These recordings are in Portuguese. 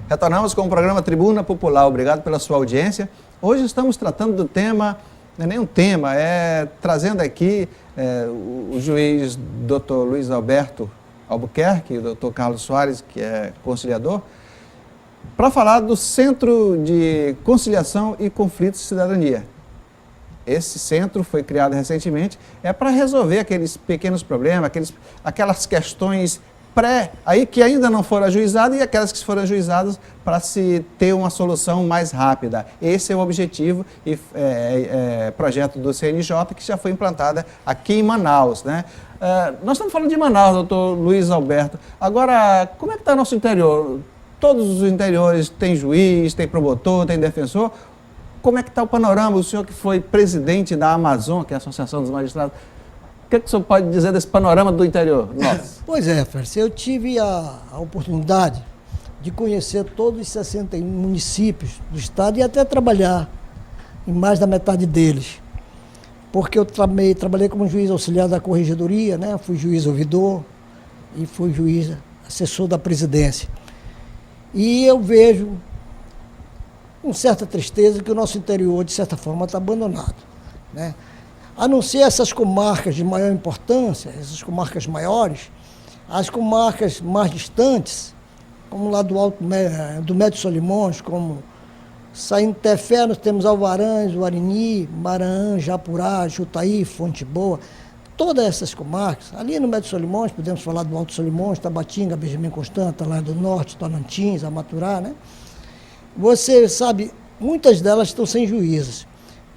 Retornamos com o programa Tribuna Popular. Obrigado pela sua audiência. Hoje estamos tratando do tema, não é nem um tema, trazendo aqui o juiz Dr. Luiz Alberto Albuquerque e o Dr. Carlos Soares, que é conciliador, para falar do Centro de Conciliação e Conflitos de Cidadania. Esse centro foi criado recentemente, para resolver aqueles pequenos problemas, aquelas questões aí que ainda não foram ajuizadas e aquelas que foram ajuizadas para se ter uma solução mais rápida. Esse é o objetivo e projeto do CNJ que já foi implantada aqui em Manaus, né? Nós estamos falando de Manaus, doutor Luiz Alberto. Agora, como é que está nosso interior? Todos os interiores têm juiz, tem promotor, tem defensor. Como é que está o panorama? O senhor que foi presidente da Amazon, que é a Associação dos Magistrados, o que o senhor pode dizer desse panorama do interior? Nossa. Pois é, Fércio, eu tive a oportunidade de conhecer todos os 61 municípios do estado e até trabalhar em mais da metade deles. Porque eu trabalhei como juiz auxiliar da corregedoria, né? Fui juiz ouvidor e fui juiz assessor da presidência. E eu vejo com certa tristeza que o nosso interior, de certa forma, está abandonado, né? A não ser essas comarcas de maior importância, essas comarcas maiores, as comarcas mais distantes, como lá do Médio Solimões, como saindo Tefé, nós temos Alvarães, Uarini, Maranhão, Japurá, Jutaí, Fonte Boa, todas essas comarcas. Ali no Médio Solimões, podemos falar do Alto Solimões, Tabatinga, Benjamin Constant, lá do Norte, Tocantins, Amaturá, né? Você sabe, muitas delas estão sem juízes,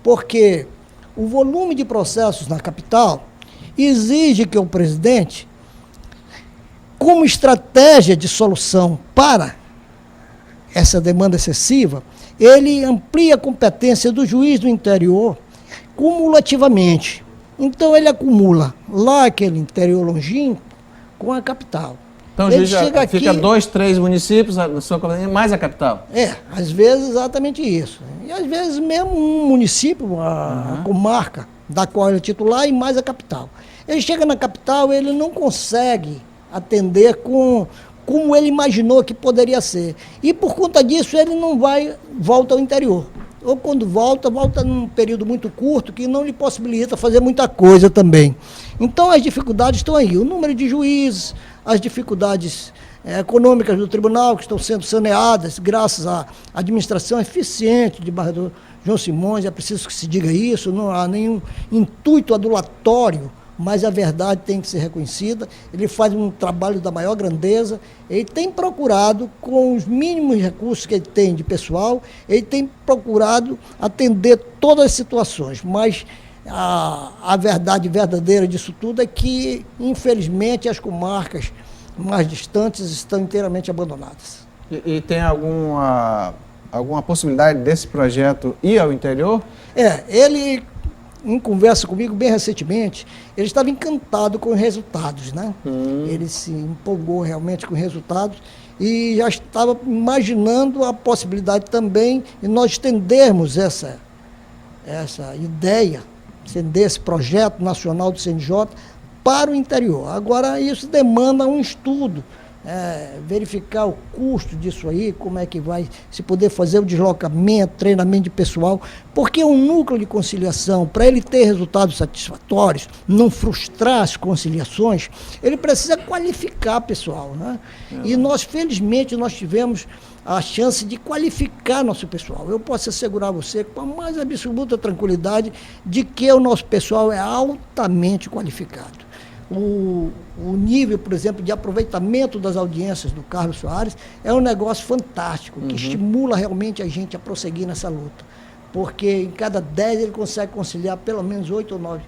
porque o volume de processos na capital exige que o presidente, como estratégia de solução para essa demanda excessiva, ele amplia a competência do juiz do interior cumulativamente. Então ele acumula lá aquele interior longínquo com a capital. Então o juiz fica 2, 3 municípios, mais a capital? Às vezes exatamente isso. E às vezes mesmo um município, a comarca da qual ele é titular e mais a capital. Ele chega na capital, ele não consegue atender como ele imaginou que poderia ser. E por conta disso ele não volta ao interior. Ou quando volta num período muito curto que não lhe possibilita fazer muita coisa também. Então as dificuldades estão aí. O número de juízes, as dificuldades econômicas do tribunal que estão sendo saneadas graças à administração eficiente de Barrador João Simões, é preciso que se diga isso, não há nenhum intuito adulatório, mas a verdade tem que ser reconhecida. Ele faz um trabalho da maior grandeza, ele tem procurado, com os mínimos recursos que ele tem de pessoal, ele tem procurado atender todas as situações, mas a verdade verdadeira disso tudo é que, infelizmente, as comarcas mais distantes estão inteiramente abandonadas. E tem alguma possibilidade desse projeto ir ao interior? Ele, em conversa comigo bem recentemente, ele estava encantado com os resultados, né? Ele se empolgou realmente com os resultados e já estava imaginando a possibilidade também de nós estendermos essa ideia, estender esse projeto nacional do CNJ para o interior. Agora, isso demanda um estudo, verificar o custo disso aí, como é que vai se poder fazer o deslocamento, treinamento de pessoal, porque um núcleo de conciliação, para ele ter resultados satisfatórios, não frustrar as conciliações, ele precisa qualificar pessoal, né? E nós, felizmente, nós tivemos a chance de qualificar nosso pessoal. Eu posso assegurar a você com a mais absoluta tranquilidade de que o nosso pessoal é altamente qualificado. O nível, por exemplo, de aproveitamento das audiências do Carlos Soares é um negócio fantástico, que estimula realmente a gente a prosseguir nessa luta. Porque em cada 10 ele consegue conciliar pelo menos 8 ou 9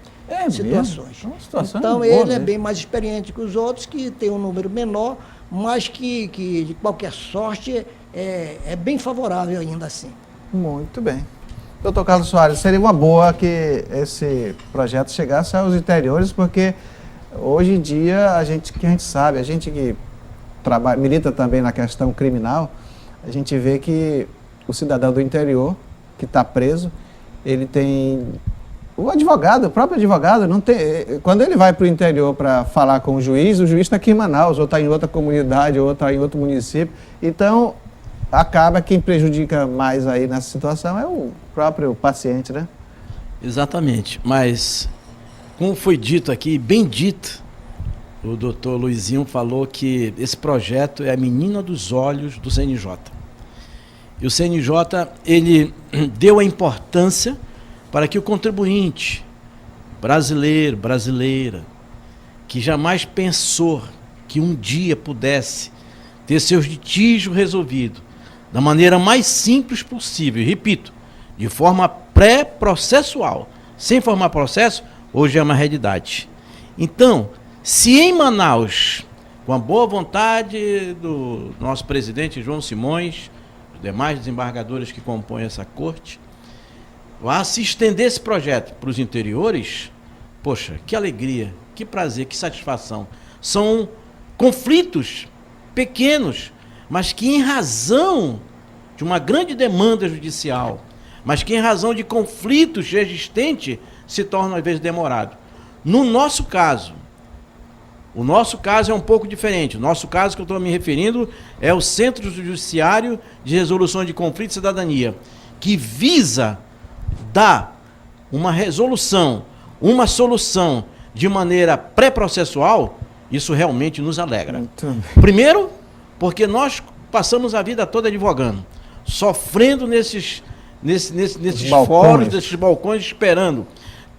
situações. Então ele é bem mais experiente que os outros, que tem um número menor, mas que de qualquer sorte é bem favorável ainda assim. Muito bem. Doutor Carlos Soares, seria uma boa que esse projeto chegasse aos interiores, porque hoje em dia, a gente sabe, a gente que milita também na questão criminal, a gente vê que o cidadão do interior, que está preso, ele tem... O próprio advogado, não tem, quando ele vai para o interior para falar com o juiz está aqui em Manaus, ou está em outra comunidade, ou está em outro município. Então, acaba quem prejudica mais aí nessa situação é o próprio paciente, né? Exatamente, mas como foi dito aqui, bem dito, o doutor Luizinho falou que esse projeto é a menina dos olhos do CNJ. E o CNJ, ele deu a importância para que o contribuinte brasileiro, brasileira, que jamais pensou que um dia pudesse ter seus litígios resolvidos da maneira mais simples possível, e repito, de forma pré-processual, sem formar processo, hoje é uma realidade. Então, se em Manaus, com a boa vontade do nosso presidente João Simões, os demais desembargadores que compõem essa corte, se estender esse projeto para os interiores, poxa, que alegria, que prazer, que satisfação. São conflitos pequenos, mas que em razão de uma grande demanda judicial, mas que em razão de conflitos existentes, se tornam às vezes demorados. No nosso caso, o nosso caso é um pouco diferente. O nosso caso que eu estou me referindo é o Centro Judiciário de Resolução de Conflitos e Cidadania, que visa dar uma resolução, uma solução de maneira pré-processual. Isso realmente nos alegra. Primeiro, porque nós passamos a vida toda advogando, sofrendo nesses fóruns, nesses balcões, esperando,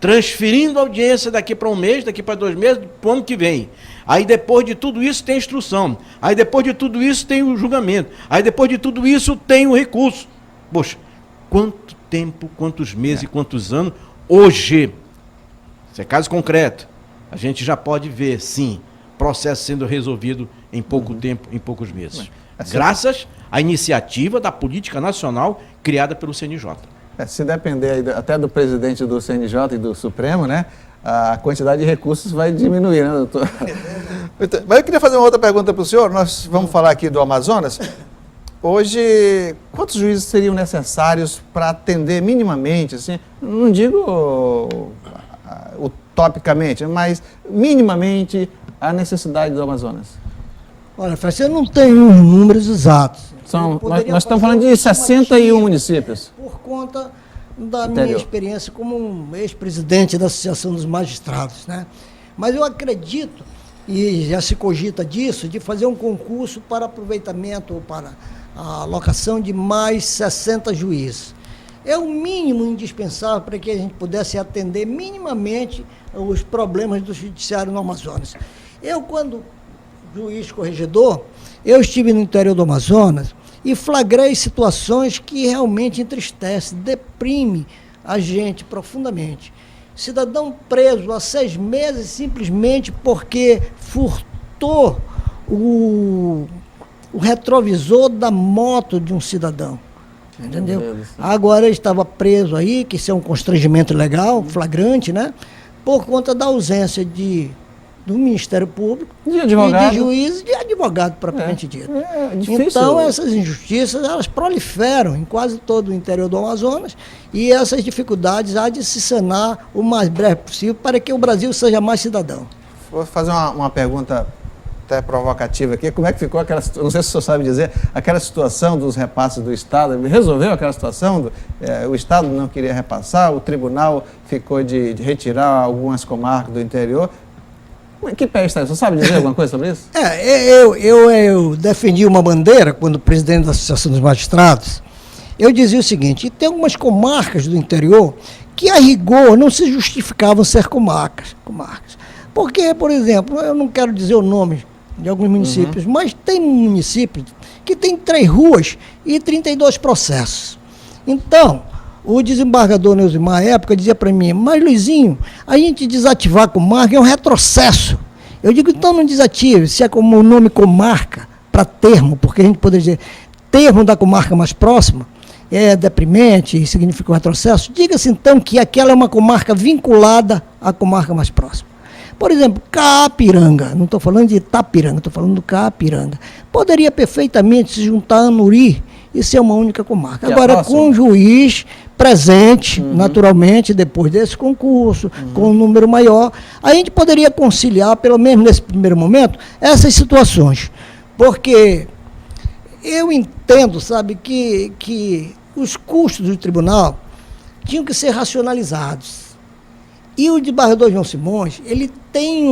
transferindo audiência daqui para um mês, daqui para 2 meses, para o ano que vem. Aí depois de tudo isso tem instrução, aí depois de tudo isso tem o julgamento, aí depois de tudo isso tem o recurso. Poxa, quanto tempo, quantos meses e quantos anos, hoje, isso é caso concreto, a gente já pode ver, sim, processo sendo resolvido em pouco tempo, em poucos meses. Graças à iniciativa da política nacional criada pelo CNJ. Se depender aí até do presidente do CNJ e do Supremo, né, a quantidade de recursos vai diminuir, né, doutor? Mas eu queria fazer uma outra pergunta para o senhor. Nós vamos falar aqui do Amazonas. Hoje, quantos juízes seriam necessários para atender minimamente, assim, não digo utopicamente, mas minimamente a necessidade do Amazonas? Olha, eu não tenho os números exatos. Nós estamos falando de 61 municípios. Por conta da minha experiência como um ex-presidente da Associação dos Magistrados, né? Mas eu acredito, e já se cogita disso, de fazer um concurso para aproveitamento ou para a alocação de mais 60 juízes. É o mínimo indispensável para que a gente pudesse atender minimamente os problemas do judiciário no Amazonas. Eu, quando juiz corregedor, eu estive no interior do Amazonas e flagrei situações que realmente entristecem, deprime a gente profundamente. Cidadão preso há 6 meses simplesmente porque furtou o retrovisor da moto de um cidadão. Entendeu? Agora ele estava preso aí, que isso é um constrangimento legal, flagrante, né? Por conta da ausência do Ministério Público, de advogado, e de juiz e de advogado propriamente dito. Então essas injustiças, elas proliferam em quase todo o interior do Amazonas e essas dificuldades há de se sanar o mais breve possível para que o Brasil seja mais cidadão. Vou fazer uma pergunta até provocativa aqui. Como é que ficou aquela, não sei se o senhor sabe dizer, aquela situação dos repasses do Estado? Resolveu aquela situação? O Estado não queria repassar, o tribunal ficou de retirar algumas comarcas do interior. Que pé está? Você sabe dizer alguma coisa sobre isso? Eu defendi uma bandeira quando presidente da Associação dos Magistrados. Eu dizia o seguinte: tem algumas comarcas do interior que, a rigor, não se justificavam ser comarcas. Porque, por exemplo, eu não quero dizer o nome de alguns municípios, mas tem municípios que tem 3 ruas e 32 processos. Então, o desembargador Neusimar, à época, dizia para mim: mas Luizinho, a gente desativar a comarca é um retrocesso. Eu digo: então não desative, se é como o nome comarca, para termo, porque a gente poderia dizer termo da comarca mais próxima, é deprimente e significa um retrocesso. Diga-se então que aquela é uma comarca vinculada à comarca mais próxima. Por exemplo, Caapiranga, não estou falando de Itapiranga, estou falando do Caapiranga. Poderia perfeitamente se juntar a Anuri e ser uma única comarca. Agora, com o juiz presente, naturalmente, depois desse concurso, com um número maior, a gente poderia conciliar, pelo menos nesse primeiro momento, essas situações. Porque Eu entendo, sabe, que os custos do tribunal tinham que ser racionalizados. E o desembargador João Simões, ele tem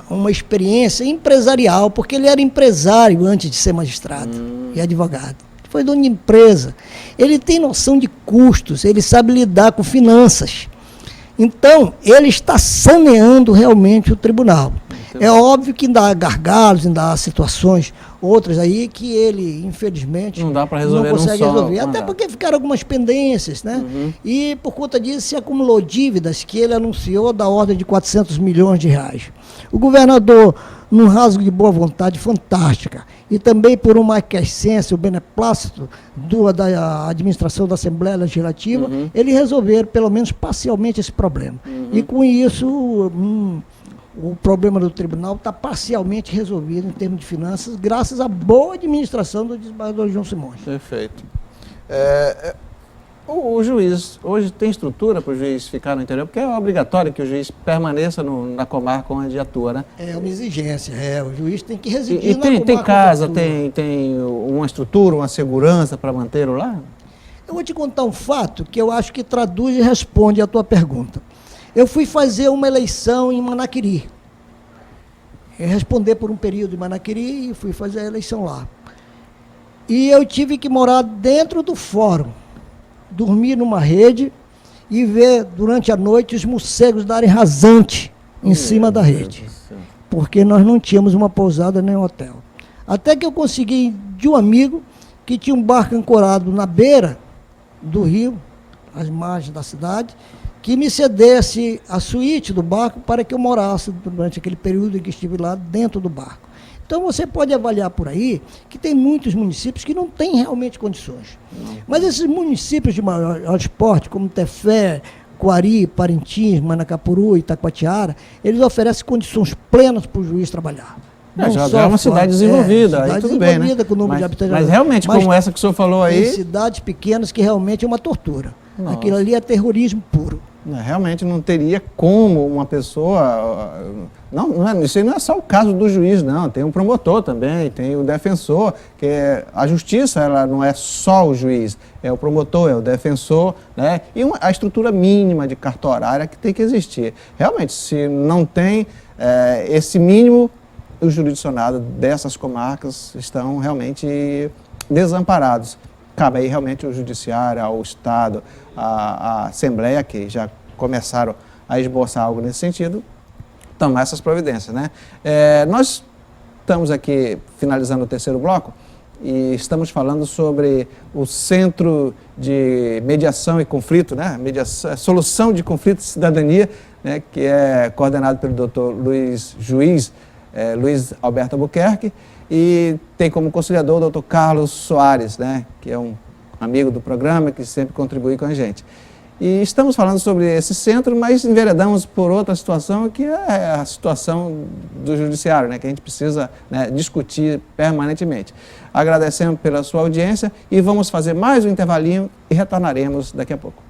uma experiência empresarial, porque ele era empresário antes de ser magistrado e advogado. Foi dono de empresa. Ele tem noção de custos, ele sabe lidar com finanças. Então, ele está saneando realmente o tribunal. É óbvio que ainda há gargalos, ainda há situações, outras aí que ele, infelizmente, não dá para resolver, não consegue resolver. Até mandato. porque ficaram algumas pendências, né? E por conta disso se acumulou dívidas que ele anunciou da ordem de 400 milhões de reais. O governador, num rasgo de boa vontade fantástica, e também por uma aquiescência, o beneplácito da administração da Assembleia Legislativa, ele resolveram, pelo menos parcialmente, esse problema. E com isso, o problema do tribunal está parcialmente resolvido em termos de finanças, graças à boa administração do desembargador João Simões. Perfeito. O juiz, hoje tem estrutura para o juiz ficar no interior, porque é obrigatório que o juiz permaneça na comarca onde atua, né? É uma exigência, o juiz tem que residir E na comarca. tem casa, onde atua. tem uma estrutura, uma segurança para mantê-lo lá? Eu vou te contar um fato que eu acho que traduz e responde à tua pergunta. Eu fui fazer uma eleição em Manaquiri. Eu responder por um período em Manaquiri e fui fazer a eleição lá. E eu tive que morar dentro do fórum, dormir numa rede e ver durante a noite os morcegos darem rasante em cima da rede. Porque nós não tínhamos uma pousada nem um hotel. Até que eu consegui de um amigo que tinha um barco ancorado na beira do rio, às margens da cidade, que me cedesse a suíte do barco para que eu morasse durante aquele período em que estive lá dentro do barco. Então você pode avaliar por aí que tem muitos municípios que não têm realmente condições. Mas esses municípios de maior porte, como Tefé, Coari, Parintins, Manacapuru e Itacoatiara, eles oferecem condições plenas para o juiz trabalhar. Já é uma cidade desenvolvida, aí tudo bem, né? Com o número de habitantes. Mas realmente, como essa que o senhor falou aí... Tem cidades pequenas que realmente é uma tortura. Nossa. Aquilo ali é terrorismo puro. Realmente não teria como uma pessoa... isso aí não é só o caso do juiz, não. Tem um promotor também, tem o defensor, que a justiça ela não é só o juiz, é o promotor, é o defensor, né? E a estrutura mínima de carta horária que tem que existir. Realmente, se não tem esse mínimo, os jurisdicionados dessas comarcas estão realmente desamparados. Cabe aí realmente ao Judiciário, ao Estado, à Assembleia, que já começaram a esboçar algo nesse sentido, tomar essas providências, né? Nós estamos aqui finalizando o terceiro bloco e estamos falando sobre o Centro de Mediação e Conflito, né? Solução de Conflito e Cidadania, né? Que é coordenado pelo Dr. Luiz Alberto Albuquerque, e tem como conciliador o Dr. Carlos Soares, né, que é um amigo do programa, que sempre contribui com a gente. E estamos falando sobre esse centro, mas enveredamos por outra situação, que é a situação do judiciário, né, que a gente precisa, né, discutir permanentemente. Agradecemos pela sua audiência e vamos fazer mais um intervalinho e retornaremos daqui a pouco.